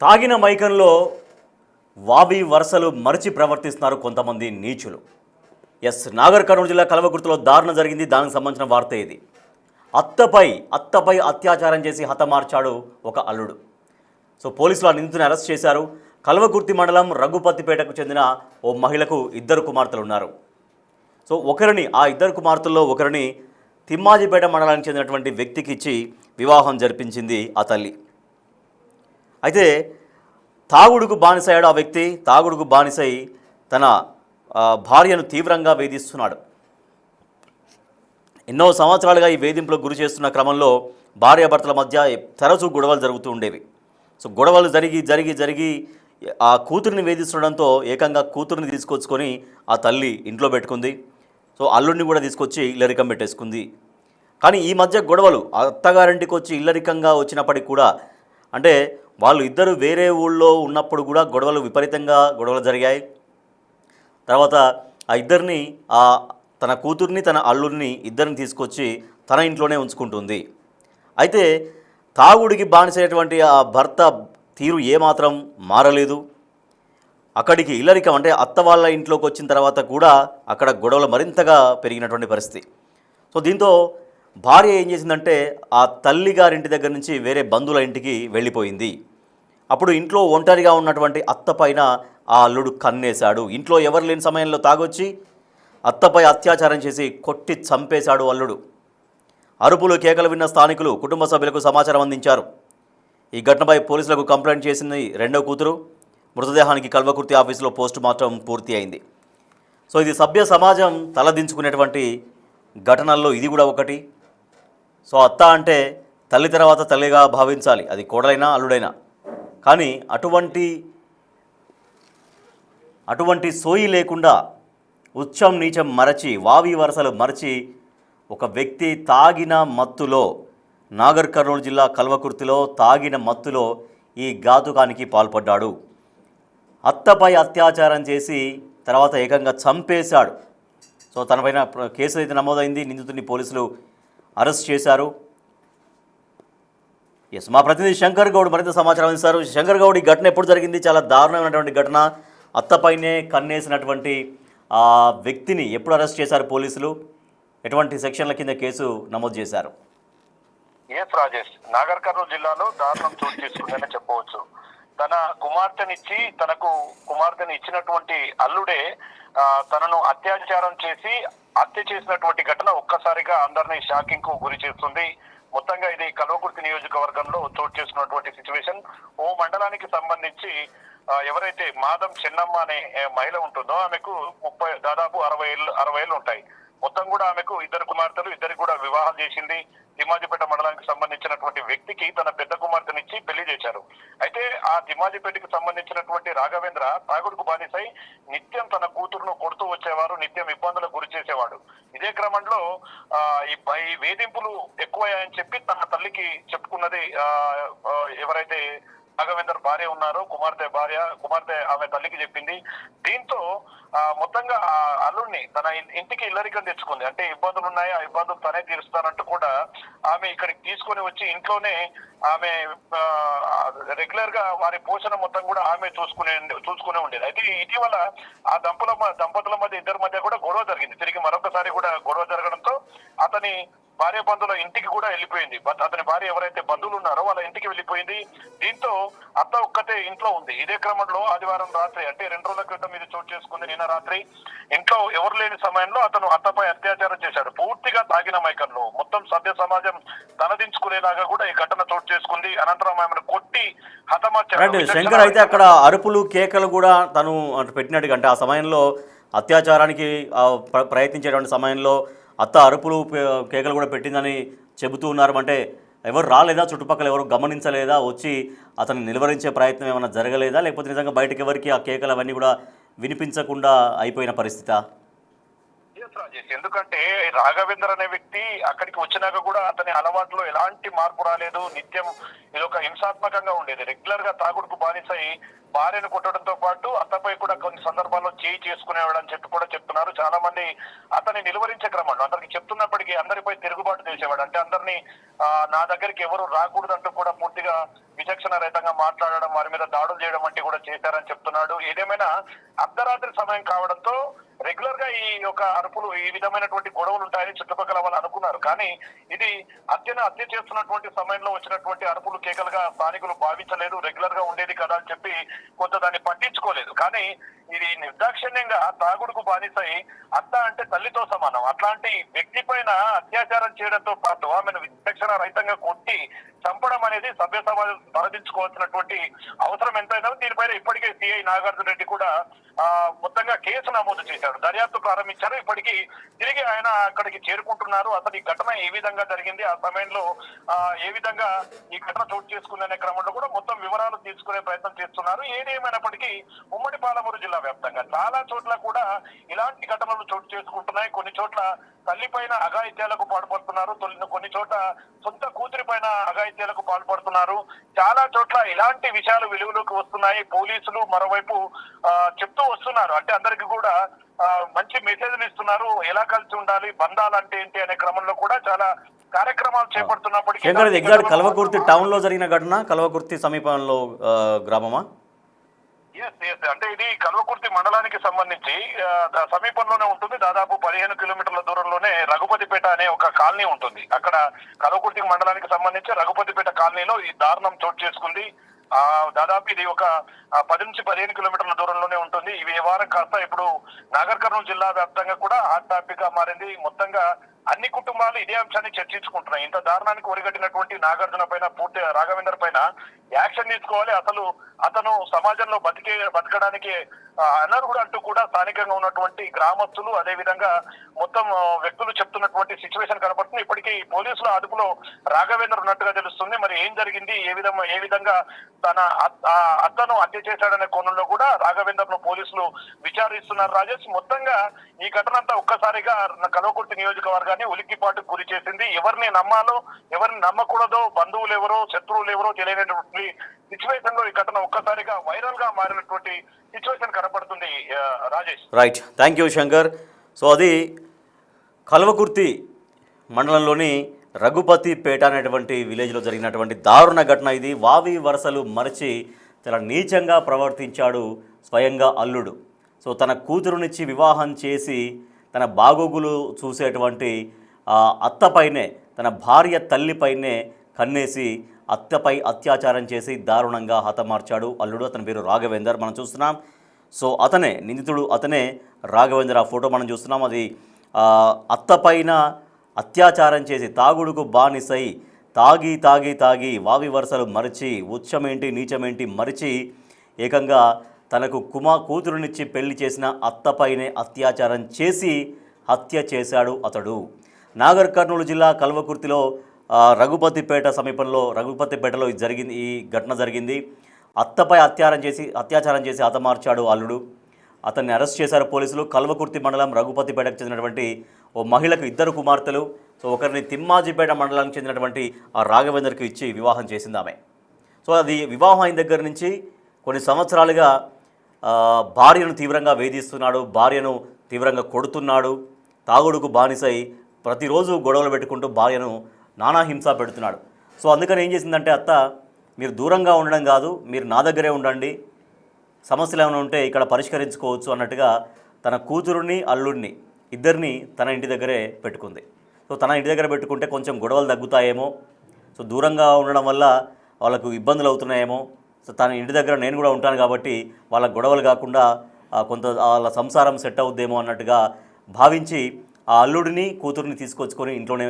తాగిన మైకంలో వావి వరుసలు మరిచి ప్రవర్తిస్తున్నారు కొంతమంది నీచులు. నాగర్ కర్నూలు జిల్లా కల్వకుర్తిలో దారుణం జరిగింది. దానికి సంబంధించిన వార్త ఇది. అత్తపై అత్యాచారం చేసి హతమార్చాడు ఒక అల్లుడు. పోలీసులు ఆ నిందితుని అరెస్ట్ చేశారు. కల్వకుర్తి మండలం రఘుపతిపేటకు చెందిన ఓ మహిళకు ఇద్దరు కుమార్తెలు ఉన్నారు. ఆ ఇద్దరు కుమార్తెల్లో ఒకరిని తిమ్మాజిపేట మండలానికి చెందినటువంటి వ్యక్తికి ఇచ్చి వివాహం జరిపించింది ఆ తల్లి. అయితే తాగుడుకు బానిసయ్యాడు ఆ వ్యక్తి. తాగుడుకు బానిసై తన భార్యను తీవ్రంగా వేధిస్తున్నాడు. ఎన్నో సంవత్సరాలుగా ఈ వేధింపులకు గురి చేస్తున్న క్రమంలో భార్యాభర్తల మధ్య తరచూ గొడవలు జరుగుతూ ఉండేవి. గొడవలు జరిగి ఆ కూతురిని వేధిస్తుండడంతో ఏకంగా కూతురిని తీసుకొచ్చుకొని ఆ తల్లి ఇంట్లో పెట్టుకుంది. అల్లుడిని కూడా తీసుకొచ్చి ఇల్లరికం పెట్టేసుకుంది. కానీ ఈ మధ్య గొడవలు అత్తగారింటికి వచ్చి ఇల్లరికంగా వచ్చినప్పటికి కూడా, అంటే వాళ్ళు ఇద్దరు వేరే ఊళ్ళో ఉన్నప్పుడు కూడా విపరీతంగా గొడవలు జరిగాయి. తర్వాత ఆ ఇద్దరిని తన కూతుర్ని తన అల్లుడిని ఇద్దరిని తీసుకొచ్చి తన ఇంట్లోనే ఉంచుకుంటుంది. అయితే తాగుడికి బానిసైనటువంటి ఆ భర్త తీరు ఏమాత్రం మారలేదు. అక్కడికి ఇల్లరికం అంటే అత్త వాళ్ళ ఇంట్లోకి వచ్చిన తర్వాత కూడా అక్కడ గొడవలు మరింతగా పెరిగినటువంటి పరిస్థితి. దీంతో భార్య ఏం చేసిందంటే ఆ తల్లి గారింటి దగ్గర నుంచి వేరే బంధువుల ఇంటికి వెళ్ళిపోయింది. అప్పుడు ఇంట్లో ఒంటరిగా ఉన్నటువంటి అత్త పైన ఆ అల్లుడు కన్నేశాడు. ఇంట్లో ఎవరు లేని సమయంలో తాగొచ్చి అత్తపై అత్యాచారం చేసి కొట్టి చంపేశాడు అల్లుడు. అరుపులు కేకలు విన్న స్థానికులు కుటుంబ సభ్యులకు సమాచారం అందించారు. ఈ ఘటనపై పోలీసులకు కంప్లైంట్ చేసింది రెండో కూతురు. మృతదేహానికి కల్వకుర్తి ఆఫీసులో పోస్టు మార్టం పూర్తి అయింది. ఇది సభ్య సమాజం తలదించుకునేటువంటి ఘటనల్లో ఇది కూడా ఒకటి. అత్త అంటే తల్లి తర్వాత తల్లిగా భావించాలి, అది కోడలైనా అల్లుడైనా. కానీ అటువంటి సోయి లేకుండా ఉచ్చం నీచం మరచి వావి వరసలు మరచి ఒక వ్యక్తి తాగిన మత్తులో, నాగర్ కర్నూలు జిల్లా కల్వకుర్తిలో తాగిన మత్తులో ఈ ఘాతుకానికి పాల్పడ్డాడు. అత్తపై అత్యాచారం చేసి తర్వాత ఏకంగా చంపేశాడు. తనపైన కేసు అయితే నమోదైంది. నిందితుడిని పోలీసులు అరెస్ట్ చేశారు. మా ప్రతినిధి శంకర్ గౌడ్ మరింత సమాచారం అందిస్తారు. శంకర్ గౌడ్, ఈ ఘటన ఎప్పుడు జరిగింది? చాలా దారుణమైనటువంటి ఘటన. అత్తపైనే కన్నేసినటువంటి ఆ వ్యక్తిని ఎప్పుడు అరెస్ట్ చేశారు పోలీసులు? ఎటువంటి సెక్షన్ల కింద కేసు నమోదు చేశారు? రాజేష్, నాగర్ కర్నూలు జిల్లాలో దారుణం చోటు చేసుకుందనే చెప్పవచ్చు. తన కుమార్తెని ఇచ్చినటువంటి అల్లుడే తనను అత్యాచారం చేసి హత్య చేసినటువంటి ఘటన ఒక్కసారిగా అందరినీ షాకింగ్ కు గురి చేస్తుంది. మొత్తంగా ఇది కల్వకుర్తి నియోజకవర్గంలో చోటు చేసుకున్నటువంటి సిచ్యువేషన్. ఓ మండలానికి సంబంధించి ఎవరైతే మాదం చెన్నమ్మ అనే మహిళ ఉంటుందో ఆమెకు దాదాపు 60 ఏళ్ళు ఉంటాయి. మొత్తం కూడా ఆమెకు ఇద్దరు కుమార్తెలు, ఇద్దరికి కూడా వివాహం చేసింది. తిమ్మాజిపేట మండలానికి సంబంధించినటువంటి వ్యక్తికి తన పెద్ద కుమార్తెనిచ్చి పెళ్లి చేశారు. అయితే ఆ తిమ్మాజిపేటకి సంబంధించినటువంటి రాఘవేంద్ర తాగుడుకు బానిసై నిత్యం తన కూతురును కొడుతూ వచ్చేవారు, నిత్యం ఇబ్బందులకు గురి చేసేవాడు. ఇదే క్రమంలో ఈ వేధింపులు ఎక్కువయ్యాయని చెప్పి తన తల్లికి చెప్పుకున్నది ఎవరైతే రాఘవేందర్ భార్య ఉన్నారో, కుమార్తె ఆమె తల్లికి చెప్పింది. దీంతో మొత్తంగా ఆ అల్లుడిని తన ఇంటికి ఇల్లరికం తెచ్చుకుంది. అంటే ఇబ్బందులు ఉన్నాయి, ఆ ఇబ్బందులు తనే తీరుస్తానంటూ కూడా ఆమె ఇక్కడికి తీసుకొని వచ్చి ఇంట్లోనే ఆమె రెగ్యులర్ గా వారి పోషణ మొత్తం కూడా ఆమె చూసుకునే ఉండేది. అయితే ఇటీవల ఆ దంపతుల మధ్య ఇద్దరి మధ్య కూడా గొడవ జరిగింది. తిరిగి మరొకసారి కూడా గొడవ జరగడంతో అతని భార్య బంధువుల ఇంటికి కూడా వెళ్ళిపోయింది. అతని భార్య ఎవరైతే బంధువులు ఉన్నారో వాళ్ళ ఇంటికి వెళ్ళిపోయింది. దీంతో అత్త ఒక్కతే ఇంట్లో ఉంది. ఇదే క్రమంలో ఆదివారం రాత్రి, అంటే 2 రోజుల క్రితం ఇది చోటు చేసుకుంది. నిన్న రాత్రి ఇంట్లో ఎవరు లేని సమయంలో అతను అత్తపై అత్యాచారం చేశాడు. పూర్తిగా తాగిన మైకంలో మొత్తం సభ్య సమాజం తలదించుకునేలాగా కూడా ఈ ఘటన చోటు చేసుకుంది. అనంతరం ఆమెను కొట్టి హతమార్చాడు. శంకర్, అయితే అక్కడ అరుపులు కేకలు కూడా తను పెట్టినట్టుగా, అంటే ఆ సమయంలో అత్యాచారానికి ప్రయత్నించేటువంటి సమయంలో అత్త అరుపులు కేకలు కూడా పెట్టిందని చెబుతూ ఉన్నారు. అంటే ఎవరు రాలేదా, చుట్టుపక్కల ఎవరు గమనించలేదా, వచ్చి అతన్ని నిలువరించే ప్రయత్నం ఏమైనా జరగలేదా, లేకపోతే నిజంగా బయటకు ఎవరికి ఆ కేకలు అవన్నీ కూడా వినిపించకుండా అయిపోయిన పరిస్థితా? ఎందుకంటే రాఘవేంద్ర అనే వ్యక్తి అక్కడికి వచ్చినాక కూడా అతని అలవాట్లో ఎలాంటి మార్పు రాలేదు. నిత్యం ఇదొక హింసాత్మకంగా ఉండేది. రెగ్యులర్ గా తాగుడుకు బానిసై భార్యను కొట్టడంతో పాటు అత్తపై కూడా కొన్ని సందర్భాల్లో చేసుకునేవాడు అని చెప్పి కూడా చెప్తున్నారు. చాలా మంది అతన్ని నిలువరించే క్రమంలో అందరికి చెప్తున్నప్పటికీ అందరిపై తిరుగుబాటు చేసేవాడు. అంటే అందరినీ నా దగ్గరికి ఎవరు రాకూడదంటూ కూడా పూర్తిగా విచక్షణ రహితంగా మాట్లాడడం, వారి మీద దాడులు చేయడం వంటి కూడా చేశారని చెప్తున్నాడు. ఏదేమైనా అర్ధరాత్రి సమయం కావడంతో రెగ్యులర్ గా ఈ యొక్క అరుపులు, ఈ విధమైనటువంటి గొడవలు ఉంటాయని చుట్టుపక్కల వాళ్ళు అనుకున్నారు. కానీ ఇది హత్య చేస్తున్నటువంటి సమయంలో వచ్చినటువంటి అరుపులు, కేకలుగా స్థానికులు భావించలేదు. రెగ్యులర్ గా ఉండేది కదా అని చెప్పి కొంత దాన్ని పట్టించుకోలేదు. కానీ ఇది నిర్దాక్షిణ్యంగా తాగుడుకు బానిసై అత్త అంటే తల్లితో సమానం అట్లాంటి వ్యక్తి పైన అత్యాచారం చేయడంతో పాటు ఆమెను విచక్షణ రహితంగా కొట్టి చంపడం అనేది సభ్య సమాజం తలదించుకోవాల్సినటువంటి అవసరం ఎంతైనా. దీనిపైన ఇప్పటికే సిఐ నాగార్జున రెడ్డి కూడా మొత్తంగా కేసు నమోదు చేశాడు, దర్యాప్తు ప్రారంభించారు. ఇప్పటికీ తిరిగి ఆయన అక్కడికి చేరుకుంటున్నారు. అసలు ఈ ఘటన ఏ విధంగా జరిగింది, ఆ సమయంలో ఏ విధంగా ఈ ఘటన చోటు చేసుకుందనే క్రమంలో కూడా మొత్తం వివరాలు తీసుకునే ప్రయత్నం చేస్తున్నారు. ఏది ఏమైనప్పటికీ ఉమ్మడి పాలమూరు జిల్లా వ్యాప్తంగా చాలా చోట్ల కూడా ఇలాంటి ఘటనలు చోటు చేసుకుంటున్నాయి. కొన్ని చోట్ల తల్లి పైన అఘాయిత్యాలకు పాల్పడుతున్నారు, కొన్ని చోట్ల సొంత కూతురి పైన అఘాయిత్యాలకు పాల్పడుతున్నారు. చాలా చోట్ల ఇలాంటి విషయాలు వెలుగులోకి వస్తున్నాయి. పోలీసులు మరోవైపు చెప్తూ వస్తున్నారు, అంటే అందరికి కూడా మంచి మెసేజ్లు ఇస్తున్నారు, ఎలా కలిసి ఉండాలి, బంధాలు అంటే ఏంటి అనే క్రమంలో కూడా చాలా కార్యక్రమాలు చేపడుతున్నప్పటికీ కల్వకుర్తి టౌన్ లో జరిగిన ఘటన, కల్వకుర్తి సమీపంలో గ్రామమా? అంటే ఇది కల్వకుర్తి మండలానికి సంబంధించి సమీపంలోనే ఉంటుంది. దాదాపు 15 కిలోమీటర్ల దూరంలోనే రఘుపతిపేట అనే ఒక కాలనీ ఉంటుంది. అక్కడ కల్వకుర్తి మండలానికి సంబంధించి రఘుపతిపేట కాలనీలో ఈ దారుణం చోటు చేసుకుంది. దాదాపు ఇది ఒక 10 నుంచి 15 కిలోమీటర్ల దూరంలోనే ఉంటుంది. ఈ వ్యవహారం కాస్త ఇప్పుడు నాగర్ కర్నూలు జిల్లా వ్యాప్తంగా కూడా హాట్ టాపిక్ గా మారింది. మొత్తంగా అన్ని కుటుంబాలు ఇదే అంశాన్ని చర్చించుకుంటున్నాయి. ఇంత దారుణానికి ఒరిగట్టినటువంటి నాగార్జున పైన, పూర్తి రాఘవేందర్ పైన యాక్షన్ తీసుకోవాలి. అసలు అతను సమాజంలో బతకడానికి అనర్హుడు అంటూ కూడా స్థానికంగా ఉన్నటువంటి గ్రామస్తులు, అదే విధంగా మొత్తం వ్యక్తులు చెప్తున్నటువంటి సిచ్యువేషన్ కనపడుతుంది. ఇప్పటికీ పోలీసుల అదుపులో రాఘవేందర్ ఉన్నట్టుగా తెలుస్తుంది. మరి ఏం జరిగింది, ఏ విధంగా తన అత్తను హత్య చేశాడనే కోణంలో కూడా రాఘవేందర్ ను పోలీసులు విచారిస్తున్నారు. రాజేష్, మొత్తంగా ఈ ఘటన అంతా ఒక్కసారిగా కల్వకుర్తి నియోజకవర్గాన్ని ఉలిక్కిపాటుకు గురి చేసింది. ఎవరిని నమ్మాలో, ఎవరిని నమ్మకూడదో, బంధువులు ఎవరో, శత్రువులు ఎవరో తెలియనటువంటి సిచ్యువేషన్ లో ఈ ఘటన ఒక్కసారిగా వైరల్ గా మారినటువంటి సిచ్యువేషన్ కనపడుతుంది. Rajesh, right, thank you Shankar. So అది కల్వకుర్తి మండలంలోని రఘుపతిపేట అనేటువంటి విలేజ్లో జరిగినటువంటి దారుణ ఘటన ఇది. వావి వరసలు మరచి చాలా నీచంగా ప్రవర్తించాడు స్వయంగా అల్లుడు. సో తన కూతురునిచ్చి వివాహం చేసి తన బాగోగులు చూసేటువంటి అత్తపైనే, తన భార్య తల్లిపైనే కన్నేసి అత్తపై అత్యాచారం చేసి దారుణంగా హతమార్చాడు అల్లుడు. అతని పేరు రాఘవేందర్, మనం చూస్తున్నాం. సో అతనే నిందితుడు, అతనే రాఘవేందర్. ఆ ఫోటో మనం చూస్తున్నాం. అది అత్తపైన అత్యాచారం చేసి తాగుడుకు బానిసై తాగి తాగి తాగి వావి వరుసలు మరిచి, ఉచ్చమేంటి నీచమేంటి మరిచి ఏకంగా తనకు కూతురునిచ్చి పెళ్లి చేసిన అత్తపైనే అత్యాచారం చేసి హత్య చేశాడు అతడు. నాగర్ కర్నూలు జిల్లా కల్వకుర్తిలో రఘుపతిపేట సమీపంలో రఘుపతిపేటలో ఈ ఘటన జరిగింది. అత్తపై అత్యాచారం చేసి హతమార్చాడు అల్లుడు. అతన్ని అరెస్ట్ చేశారు పోలీసులు. కల్వకుర్తి మండలం రఘుపతిపేటకు చెందినటువంటి ఓ మహిళకు 2 కుమార్తెలు. సో ఒకరిని తిమ్మాజిపేట మండలానికి చెందినటువంటి ఆ రాఘవేందర్కి ఇచ్చి వివాహం చేసింది ఆమె. సో అది వివాహం అయిన దగ్గర నుంచి కొన్ని సంవత్సరాలుగా భార్యను తీవ్రంగా వేధిస్తున్నాడు, భార్యను తీవ్రంగా కొడుతున్నాడు, తాగుడుకు బానిసై ప్రతిరోజు గొడవలు పెట్టుకుంటూ భార్యను నానా హింస పెడుతున్నాడు. సో అందుకని ఏం చేసిందంటే అత్త, మీరు దూరంగా ఉండడం కాదు, మీరు నా దగ్గరే ఉండండి, సమస్యలు ఏమైనా ఉంటే ఇక్కడ పరిష్కరించుకోవచ్చు అన్నట్టుగా తన కూతురుని అల్లుడిని ఇద్దరిని తన ఇంటి దగ్గరే పెట్టుకుంది. సో తన ఇంటి దగ్గర పెట్టుకుంటే కొంచెం గొడవలు తగ్గుతాయేమో, సో దూరంగా ఉండడం వల్ల వాళ్ళకు ఇబ్బందులు అవుతున్నాయేమో, సో తన ఇంటి దగ్గర నేను కూడా ఉంటాను కాబట్టి వాళ్ళ గొడవలు కాకుండా కొంత వాళ్ళ సంసారం సెట్ అవుద్దేమో అన్నట్టుగా భావించి ఆ అల్లుడిని కూతురిని తీసుకొచ్చుకొని ఇంట్లోనే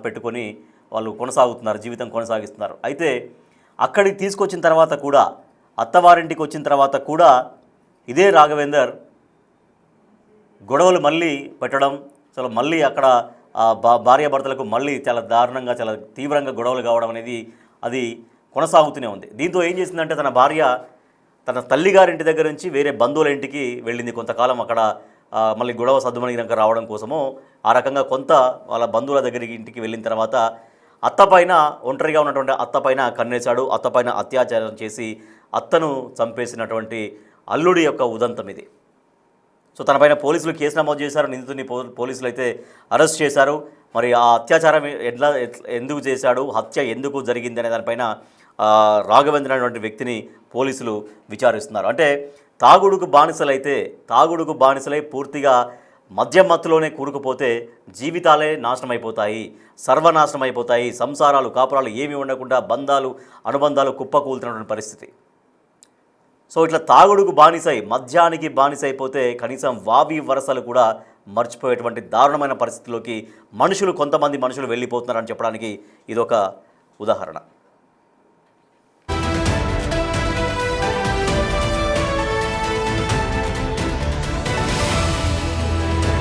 పెట్టుకొని వాళ్ళు కొనసాగుతున్నారు, జీవితం కొనసాగిస్తున్నారు. అయితే అక్కడికి తీసుకొచ్చిన తర్వాత కూడా, అత్తవారింటికి వచ్చిన తర్వాత కూడా ఇదే రాఘవేందర్ గొడవలు మళ్ళీ పెట్టడం, అసలు మళ్ళీ అక్కడ భార్యాభర్తలకు మళ్ళీ చాలా దారుణంగా, చాలా తీవ్రంగా గొడవలు కావడం అనేది అది కొనసాగుతూనే ఉంది. దీంతో ఏం చేసిందంటే తన భార్య తన తల్లిగారింటి దగ్గర నుంచి వేరే బంధువుల ఇంటికి వెళ్ళింది. కొంతకాలం అక్కడ మళ్ళీ గొడవ సద్దుమణిగినాక రావడం కోసము ఆ రకంగా కొంత వాళ్ళ బంధువుల దగ్గరికి ఇంటికి వెళ్ళిన తర్వాత అత్తపైన, ఒంటరిగా ఉన్నటువంటి అత్తపైన కన్నేశాడు. అత్తపైన అత్యాచారం చేసి అత్తను చంపేసినటువంటి అల్లుడి యొక్క ఉదంతం ఇది. సో తనపైన పోలీసులు కేసు నమోదు చేశారు. నిందితుడిని పోలీసులు అయితే అరెస్ట్ చేశారు. మరి ఆ అత్యాచారం ఎందుకు చేశాడు, హత్య ఎందుకు జరిగింది అనే దానిపైన రాఘవేంద్ర అనేటువంటి వ్యక్తిని పోలీసులు విచారిస్తున్నారు. అంటే తాగుడుకు బానిసలై పూర్తిగా మద్యం మత్తులోనే కూరుకుపోతే జీవితాలే నాశనం అయిపోతాయి, సర్వనాశనం అయిపోతాయి, సంసారాలు కాపురాలు ఏమీ ఉండకుండా బంధాలు అనుబంధాలు కుప్పకూలుతున్నటువంటి పరిస్థితి. సో ఇట్లా తాగుడుకు బానిసై మద్యానికి బానిసైపోతే కనీసం వావి వరసలు కూడా మర్చిపోయేటువంటి దారుణమైన పరిస్థితిలోకి కొంతమంది మనుషులు వెళ్ళిపోతున్నారని చెప్పడానికి ఇదొక ఉదాహరణ.